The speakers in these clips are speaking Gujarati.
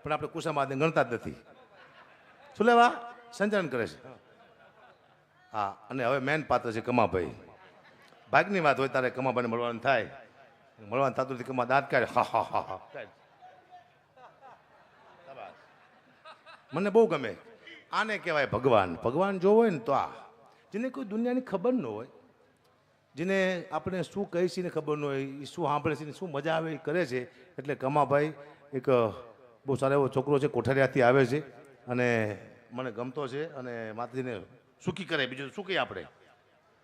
પણ આપણે કુસામાને ગણતા જ નથી. શું લેવા સંચાલન કરે છે. હા, અને હવે મેન પાત્ર છે કમાભાઈ. ભાગની વાત હોય તારે કમાભાઈને મળવાનું થાય, મળવાનું થતું નથી. કમા દાંત કાઢે, હા હા હા હા. મને બહુ ગમે. આને કહેવાય ભગવાન. ભગવાન જો હોય ને તો આ જેને કોઈ દુનિયાની ખબર ન હોય, જેને આપણે શું કહી છીએ ને ખબર ન હોય, એ શું સાંભળે છે ને શું મજા આવે એ કરે છે. એટલે કમાભાઈ એક બહુ સારો એવો છોકરો છે, કોઠારિયાથી આવે છે અને મને ગમતો છે અને માતાજીને સુખી કરે. બીજું શું કહીએ આપણે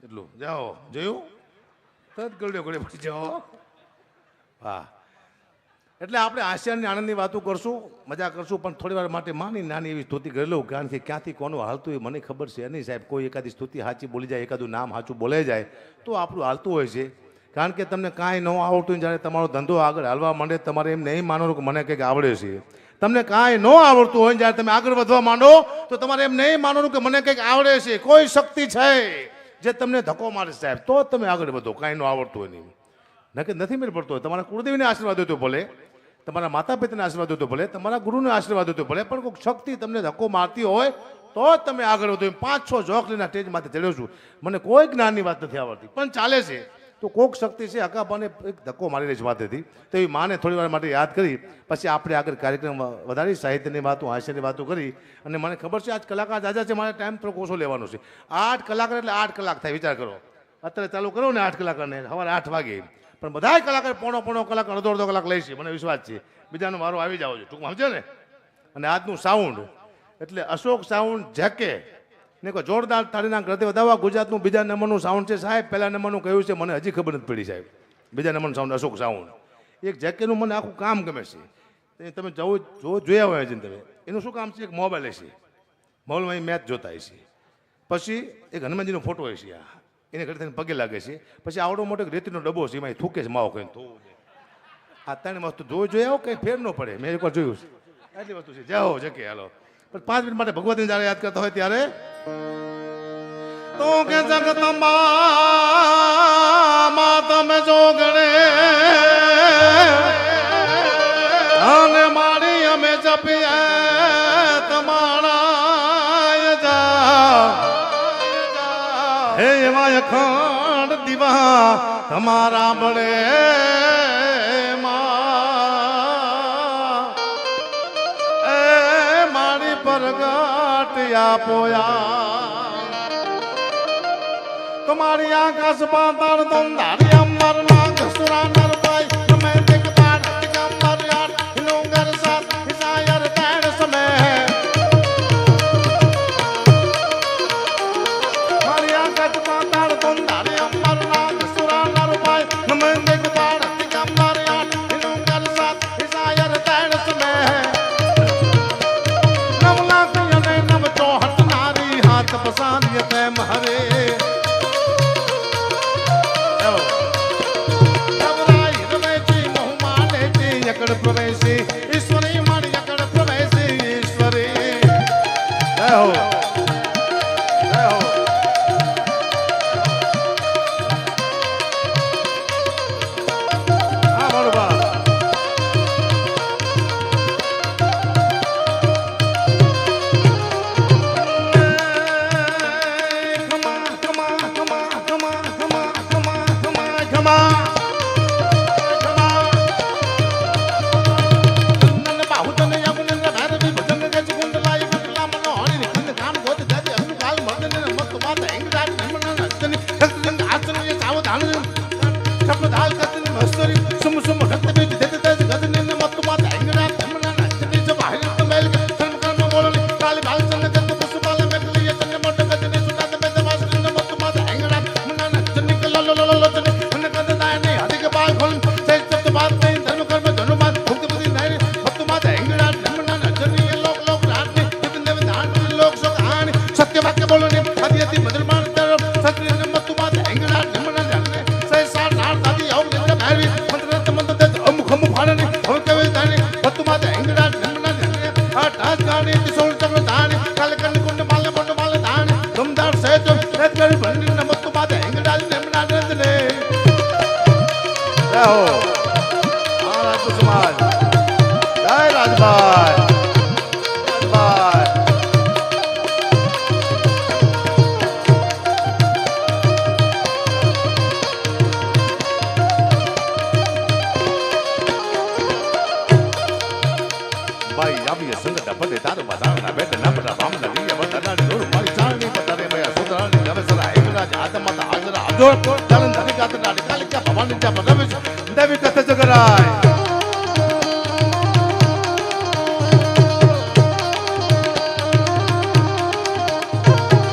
એટલું. જાઓ જોયું તરત ગળ્યો ગળે પછી જાઓ. હા, એટલે આપણે આશયાની આનંદની વાતો કરશું, મજા કરશું, પણ થોડી વાર માટે માની નાની એવી સ્તુતિ કરી લઉં. કારણ કે ક્યાંથી કોનું હાલતું એ મને ખબર છે નહીં સાહેબ. કોઈ એકાદી સ્તુતિ સાચી બોલી જાય, એકાદું નામ સાચું બોલાઈ જાય તો આપણું હાલતું હોય છે. કારણ કે તમને કાંઈ ન આવડતું, જ્યારે તમારો ધંધો આગળ હાલવા માંડે તમારે એમ નહીં માનવાનું કે મને કંઈક આવડે છે. તમને કાંઈ ન આવડતું હોય જ્યારે તમે આગળ વધવા માંડો તો તમારે એમ નહીં માનવાનું કે મને કંઈક આવડે છે. કોઈ શક્તિ છે જે તમને ધક્કો મારે સાહેબ, તો જ તમે આગળ વધો. કાંઈ ન આવડતું હોય નહીં, નક્કી નથી મેળ પડતો હોય. તમારા કુળદેવીને આશીર્વાદ હોય તો ભલે, તમારા માતા પિતાને આશીર્વાદ હોય તો ભલે, તમારા ગુરુને આશીર્વાદ હોય તો ભલે, પણ કોઈ શક્તિ તમને ધક્કો મારતી હોય તો જ તમે આગળ વધો. 5-6 જોક લઈને સ્ટેજમાંથી ચડ્યો છું. મને કોઈ જ્ઞાનની વાત નથી આવડતી, પણ ચાલે છે. તો કોક શક્તિ છે અકાબાને એક ધક્કો મારી રહી છે વાતેથી. તો એ માને થોડી વાર માટે યાદ કરી પછી આપણે આગળ કાર્યક્રમ વધારી, સાહિત્યની વાતો, હાસ્યની વાતો કરી. અને મને ખબર છે આજ કલાકાર જાજા છે, મારે ટાઈમ થોડોક ઓછો લેવાનો છે. 8 કલાકાર એટલે 8 કલાક થાય. વિચાર કરો, અત્યારે ચાલુ કરો ને 8 કલાકારને સવારે 8 વાગે, પણ બધા કલાકાર પોણો કલાક, અડધો કલાક લઈ છે. મને વિશ્વાસ છે બીજાનો વારો આવી જાવ છે ટૂંકમાં, સમજે ને. અને આજનું સાઉન્ડ એટલે અશોક સાઉન્ડ જેકે ને કોઈ જોરદાર તાળીના ગળતે વધાવવા. ગુજરાતનું બીજા નંબરનું સાઉન્ડ છે સાહેબ. પહેલા નંબરનું કહ્યું છે, મને હજી ખબર નથી પડી સાહેબ. બીજા નંબરનું સાઉન્ડ અશોક સાઉન્ડ. એક જેકેનું મને આખું કામ ગમે છે. તમે જોયા હોય છે તમે. એનું શું કામ છે? એક મોબાઈલ હશે, મોબાઈલમાં મેચ જોતા હશે. પછી એક હનુમાનજીનો ફોટો હશે, એને ઘરે થઈને પગે લાગે છે. પછી આવડો મોટો રેતીનો ડબ્બો છે, એમાં થૂકે છે માવો કહીને. આ 3 વસ્તુ જોઈ આવો, કંઈ ફેર ન પડે. મેં એકવાર જોયું છે. એટલી વસ્તુ છે. જાઓ જકે હાલો. પણ 5 મિનિટ માટે ભગવતીને જ્યારે યાદ કરતા હોય ત્યારે તો કે જગતંબા તમે જોગણે અને મારી અમે જપીએ તમારા જા હે એવા અખંડ દીવા તમારા બળે પોયા તમારી આકાશ પાતાળ તંદારી અમર નાગ સુરા નરપાઈ તમે દેખતા દિગંબર યાર હિલોંગર સાથ હિસાયર તેણ સમે મારી આકાશ પાતાળ તંદારી અમર નાગ સુરા નરપાઈ તમે દેખતા દિગંબર યાર હિલોંગર સાથ હિસાયર તેણ સમે પસારીએ તેમ હરે યકડ પ્રવેશી ઈશ્વરી મારી યકડ પ્રવેશી ઈશ્વરી જય હો જય હો. હા બરોબર. જય રાજભા. રાજભાઈ રાજભાઈ ભાઈ આવી સંગત પદે તારો બધાના બેટ નંબરા બામના લીયા બધાના જોર મારી ચાલની બધાને ભયા સુતરાની નવસરા એકરાજ આત્મા હાજર આજો ચાલન ધની ગાત ડાડી કાલિકા ભવાની જા રવિ દેવી કથે જગરાય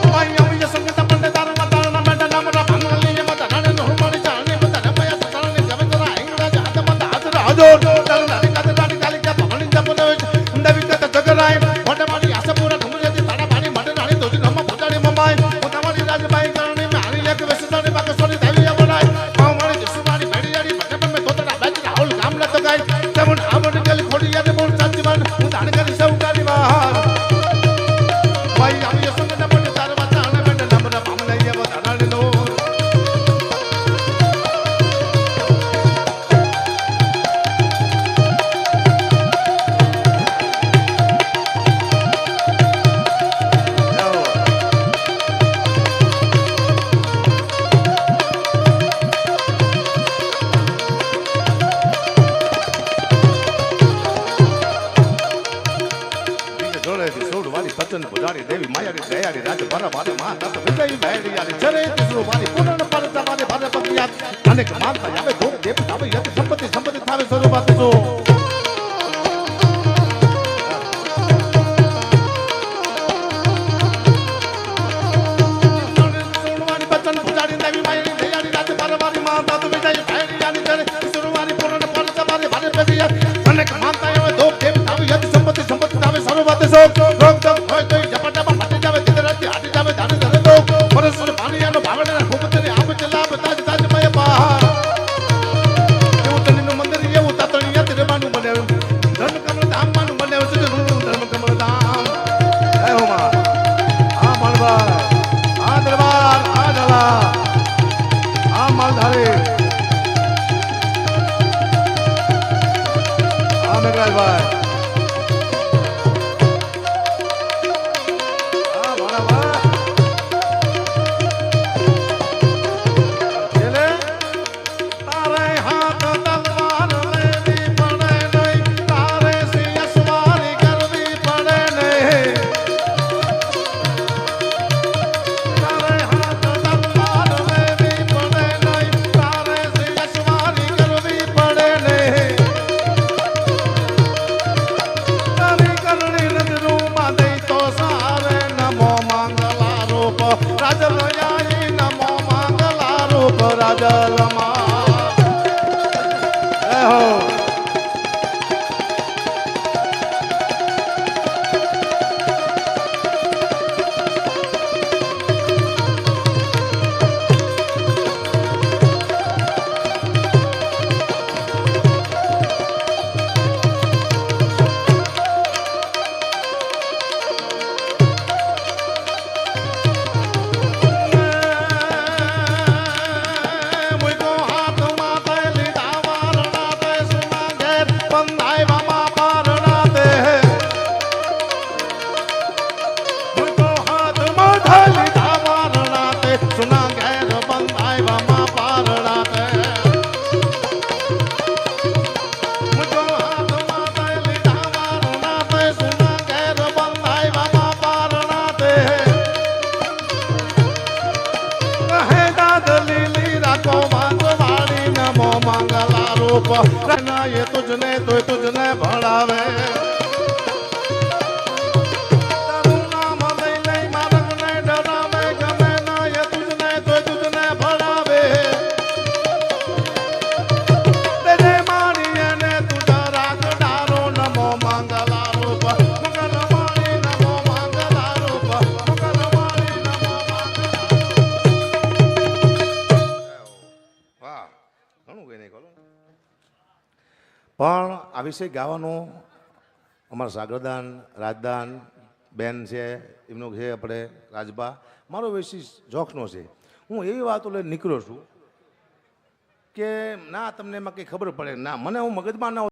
ભાઈ આવી સંગત પદે તારો બધાના બેટ નંબરા બામના લીયા બધાને જોર મારી ચાલની બધાને ભયા સુતરાની નવસરા એકરાજ આત્મા હાજર આજો ચાલન ધની ગાત ડાડી કાલિકા ભવાની જા દેવી કથે જગરાય મોટે મારી આશા પૂરા ધુમરેથી તાડા પાણી માટે નાળી દોજી નમા પોતાડી મમાય પોતાની રાજભાઈ કરણી મે હારી લેક વેસદાની બાકે સોની દેવી બનાય પાવ મારી જસુમાની ભેડીયાડી ભટે મે તોતડા બાજ રાહુલ ગામ લ તગાય તમન આવડી ગલી ખોડીયા બોલ સાચી વાન હું દાણ કરી સૌકારી બહાર ભાઈ આવી સંગત પડે તાર વાતા અને બેટ નમરા પામ લઈએ વધારાની નો પતન પુજારી દેવી માયારી દયારી રાજ ભરા ભારે મા તત વિજય ભૈડિયારી ચરે તિસરો મારી પૂર્ણ પરતા મારે ભારે પતિયાત અનેક માનતા આવે ધોક દેવ આવે યત સંપત્તિ થાવે સ્વરૂપાત જો સોનવારી પતન પુજારી દેવી માયારી દયારી રાજ ભરા ભારે મા તત વિજય ભૈડિયારી ચરે તિસરો મારી પૂર્ણ પરતા મારે ભારે પતિયાત અનેક માનતા આવે ધોક દેવ આવે યત સંપત્તિ થાવે સ્વરૂપાત જો ये तुझने भड़ावे પણ આ વિષય ગાવાનો અમારા સાગરદાન રાજદાન બેન છે એમનો છે આપણે રાજબા મારો વિશેષ જોખનો છે. હું એવી વાતો લઈને નીકળ્યો છું કે ના તમને એમાં કંઈ ખબર પડે ના મને હું મગજમાં ના